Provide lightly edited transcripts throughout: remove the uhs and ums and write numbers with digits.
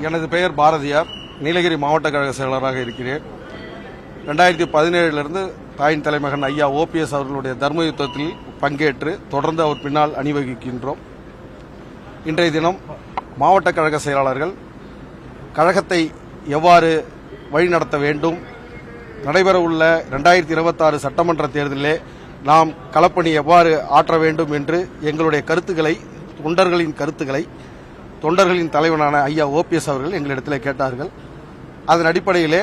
எனது பெயர் பாரதியார். நீலகிரி மாவட்ட கழக செயலராக இருக்கிறேன். 2017 தாயின் தலைமகன் ஐயா OPS அவர்களுடைய தர்ம யுத்தத்தில் பங்கேற்று தொடர்ந்து அவர் பின்னால் அணிவகிக்கின்றோம். இன்றைய தினம் மாவட்ட கழக செயலாளர்கள் கழகத்தை எவ்வாறு வழிநடத்த வேண்டும், நடைபெறவுள்ள 2026 சட்டமன்ற தேர்தலிலே நாம் களப்பணி எவ்வாறு ஆற்ற வேண்டும் என்று எங்களுடைய கருத்துக்களை, தொண்டர்களின் தலைவனான ஐயா OPS அவர்கள் எங்களிடத்தில் கேட்டார்கள். அதன் அடிப்படையிலே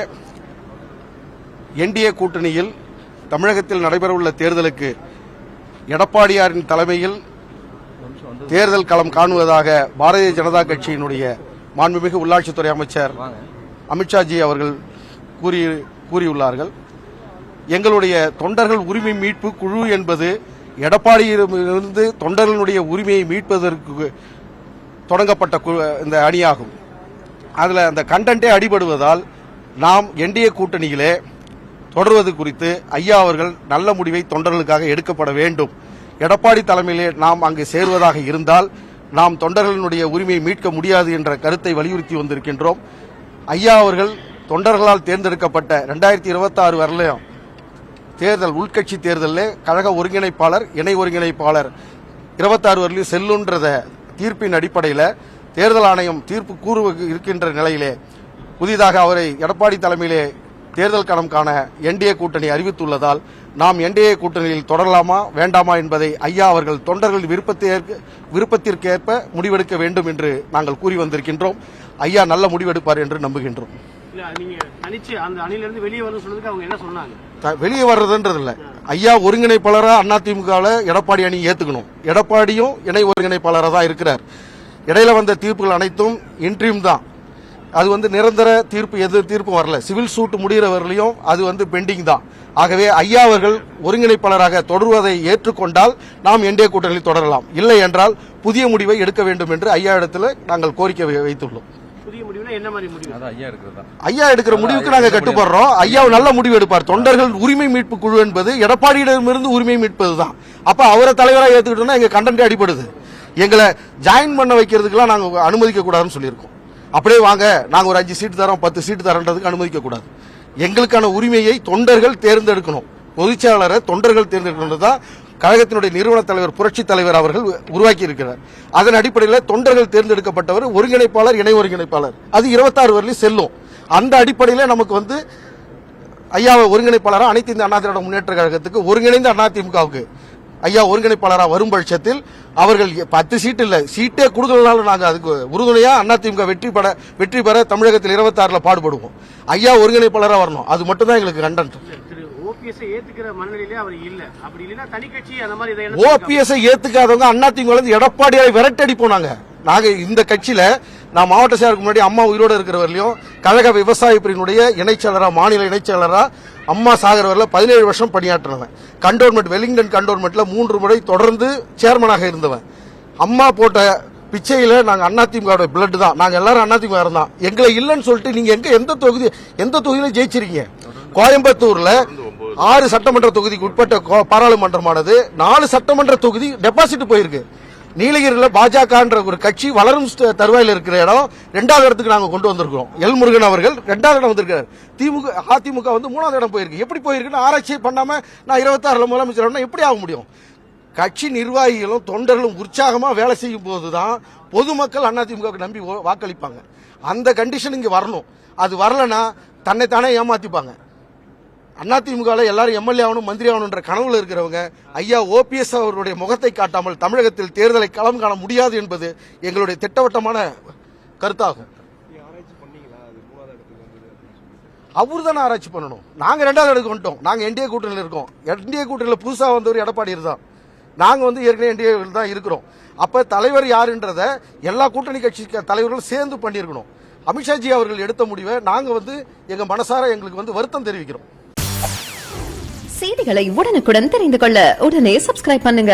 NDA கூட்டணியில் தமிழகத்தில் நடைபெறவுள்ள தேர்தலுக்கு எடப்பாடியாரின் தலைமையில் தேர்தல் களம் காணுவதாக பாரதிய ஜனதா கட்சியினுடைய மாண்புமிகு உள்ளாட்சித்துறை அமைச்சர் அமித்ஷாஜி அவர்கள் கூறியுள்ளார்கள். எங்களுடைய தொண்டர்கள் உரிமை மீட்பு குழு என்பது எடப்பாடியிலிருந்து தொண்டர்களுடைய உரிமையை மீட்பதற்கு தொடங்கப்பட்ட இந்த அணியாகும். அதில் அந்த கண்டென்ட்டே அடிபடுவதால் நாம் NDA கூட்டணியிலே தொடர்வது குறித்து ஐயா அவர்கள் நல்ல முடிவை தொண்டர்களுக்காக எடுக்கப்பட வேண்டும். எடப்பாடி தலைமையிலே நாம் அங்கு சேர்வதாக இருந்தால் நாம் தொண்டர்களுடைய உரிமையை மீட்க முடியாது என்ற கருத்தை வலியுறுத்தி வந்திருக்கின்றோம். ஐயா அவர்கள் தொண்டர்களால் தேர்ந்தெடுக்கப்பட்ட 2026 வரலையும் தேர்தல், உள்கட்சி தேர்தலில் கழக ஒருங்கிணைப்பாளர், இணை ஒருங்கிணைப்பாளர் 26 வரலையும் செல்லுன்றத தீர்ப்பின் அடிப்படையில் தேர்தல் ஆணையம் தீர்ப்பு கூறு இருக்கின்ற நிலையிலே புதிதாக அவரை எடப்பாடி தலைமையிலே தேர்தல் களம் காண NDA கூட்டணி அறிவித்துள்ளதால் நாம் NDA கூட்டணியில் தொடரலாமா வேண்டாமா என்பதை ஐயா அவர்கள் தொண்டர்கள் விருப்பத்திற்கேற்ப முடிவெடுக்க வேண்டும் என்று நாங்கள் கூறி வந்திருக்கின்றோம். ஐயா நல்ல முடிவெடுப்பார் என்று நம்புகின்றோம். வெளியே வர்றதுன்றது இல்ல, ஐயா ஒருங்கிணைப்பாளரா அதிமுகவில் எடப்பாடி அணி ஏத்துக்கணும். எடப்பாடியும் இணை ஒருங்கிணைப்பாளராக தான் இருக்கிறார். இடையில வந்த தீர்ப்புகள் அனைத்தும் இன்ட்ரீம் தான். அது நிரந்தர தீர்ப்பு, எது தீர்ப்பு வரல. சிவில் சூட் முடிகிற வரலையும் அது பெண்டிங் தான். ஆகவே ஐயா அவர்கள் ஒருங்கிணைப்பாளராக தொடர்வதை ஏற்றுக்கொண்டால் நாம் NDA கூட்டணியில் தொடரலாம். இல்லை என்றால் புதிய முடிவை எடுக்க வேண்டும் என்று ஐயா இடத்துல நாங்கள் கோரிக்கை வைத்துள்ளோம். ஐயா எடுக்கிற முடிவுக்கு நாங்கள் கட்டுப்படுறோம். ஐயா நல்ல முடிவு எடுப்பார். தொண்டர்கள் உரிமை மீட்பு குழு என்பது எடப்பாடியிடமிருந்து உரிமை மீட்பதுதான். அப்ப அவரை தலைவராக ஏத்துக்கிட்டோம்னா எங்க கண்டென்ட் அடிபடுது. எங்களை ஜாயின் பண்ண வைக்கிறதுக்கெல்லாம் நாங்க அனுமதிக்க கூடாதுன்னு சொல்லியிருக்கோம். அப்படியே வாங்க நாங்க ஒரு 5 சீட்டு தரோம், 10 சீட்டு தரன்றதுக்கு அனுமதிக்க கூடாது. எங்களுக்கான உரிமையை தொண்டர்கள் தேர்ந்தெடுக்கணும். பொதுச்செயலாளரை தொண்டர்கள் தேர்ந்தெடுக்கணும் தான் கழகத்தினுடைய நிறுவன தலைவர், புரட்சி தலைவர் அவர்கள் உருவாக்கி இருக்கிறார். அதன் அடிப்படையில் தொண்டர்கள் தேர்ந்தெடுக்கப்பட்டவர் ஒருங்கிணைப்பாளர், இணை ஒருங்கிணைப்பாளர், அது 26 வரலையும் செல்லும். அந்த அடிப்படையில் நமக்கு ஐயா ஒருங்கிணைப்பாளராக அனைத்து இந்த அண்ணா திராவிட முன்னேற்ற கழகத்துக்கு ஒருங்கிணைந்த அதிமுகவுக்கு ஐயா ஒருங்கிணைப்பாளராக வரும் பட்சத்தில் அவர்கள் 10 சீட்டு இல்ல, சீட்டே கொடுத்ததுனால நாங்கள் அதுக்கு உறுதுணையா அதிமுக வெற்றி பெற தமிழகத்தில் 26 பாடுபடுவோம். ஐயா ஒருங்கிணைப்பாளராக வரணும். அது மட்டும் தான் எங்களுக்கு கண்டென்ட். OPS ஏத்துக்காதவங்க அதிமுக எடப்பாடியை விரட்டடி போனாங்க. நாங்க இந்த கட்சியில நான் மாவட்ட செயலருக்கு முன்னாடி அம்மா உயிரோடு இருக்கிறவர்களையும் கழக விவசாய பிரிவினுடைய இணைச்செயலரா, மாநில இணைச்செயலரா அம்மா சாகரவரில் 17 வருஷம் பணியாற்றினவன். கண்டோன்மெண்ட், வெலிங்டன் கண்டோன்மெண்ட்ல 3 முறை தொடர்ந்து சேர்மனாக இருந்தவன். அம்மா போட்ட பிச்சையில நாங்க அதிமுக பிளட் தான். நாங்க எல்லாரும் அதிமுக தான். எங்களை இல்லைன்னு சொல்லிட்டு நீங்க எந்த தொகுதியில ஜெயிச்சிருக்கீங்க? கோயம்புத்தூர்ல 6 சட்டமன்ற தொகுதிக்கு உட்பட்ட பாராளுமன்றமானது 4 சட்டமன்ற தொகுதி டெபாசிட் போயிருக்கு. நீலகிரியில் பாஜக ஒரு கட்சி வளரும் தருவாயில் இருக்கிற இடம் 2வது இடத்துக்கு நாங்க கொண்டு வந்திருக்கிறோம். எல் முருகன் அவர்கள் 2வது இடம் வந்திருக்காரு. அதிமுக 3வது இடம் போயிருக்கு. எப்படி போயிருக்குன்னு ஆராய்ச்சி பண்ணாம நான் 26 முதலமைச்சர் எப்படி ஆக முடியும்? கட்சி நிர்வாகிகளும் தொண்டர்களும் உற்சாகமா வேலை செய்யும் போதுதான் பொதுமக்கள் அதிமுக நம்பி வாக்களிப்பாங்க. அந்த கண்டிஷன் இங்க வரணும். அது வரலன்னா தன்னைத்தானே ஏமாத்திப்பாங்க. அதிமுக எல்லாரும் எம்எல்ஏ ஆகணும், மந்திரி ஆகணும்ன்ற கனவுல இருக்கிறவங்க ஐயா OPS அவர்களுடைய முகத்தை காட்டாமல் தமிழகத்தில் தேர்தலை களம் காண முடியாது என்பது எங்களுடைய திட்டவட்டமான கருத்தாகும். அவரு தானே ஆராய்ச்சி பண்ணணும். நாங்க 2வது இடத்துக்கு வந்துட்டோம். நாங்க NDA கூட்டணியில் இருக்கோம். NDA கூட்டணியில் புதுசா வந்தவர் எடப்பாடி தான். நாங்க ஏற்கனவே NDA தான் இருக்கிறோம். அப்ப தலைவர் யாருன்றத எல்லா கூட்டணி கட்சி தலைவர்களும் சேர்ந்து பண்ணியிருக்கணும். அமித்ஷாஜி அவர்கள் எடுத்த முடிவை நாங்க எங்க மனசார எங்களுக்கு வருத்தம் தெரிவிக்கிறோம். செய்திகளை உடனுக்குடன் தெரிந்து கொள்ள உடனே சப்ஸ்கிரைப் பண்ணுங்க.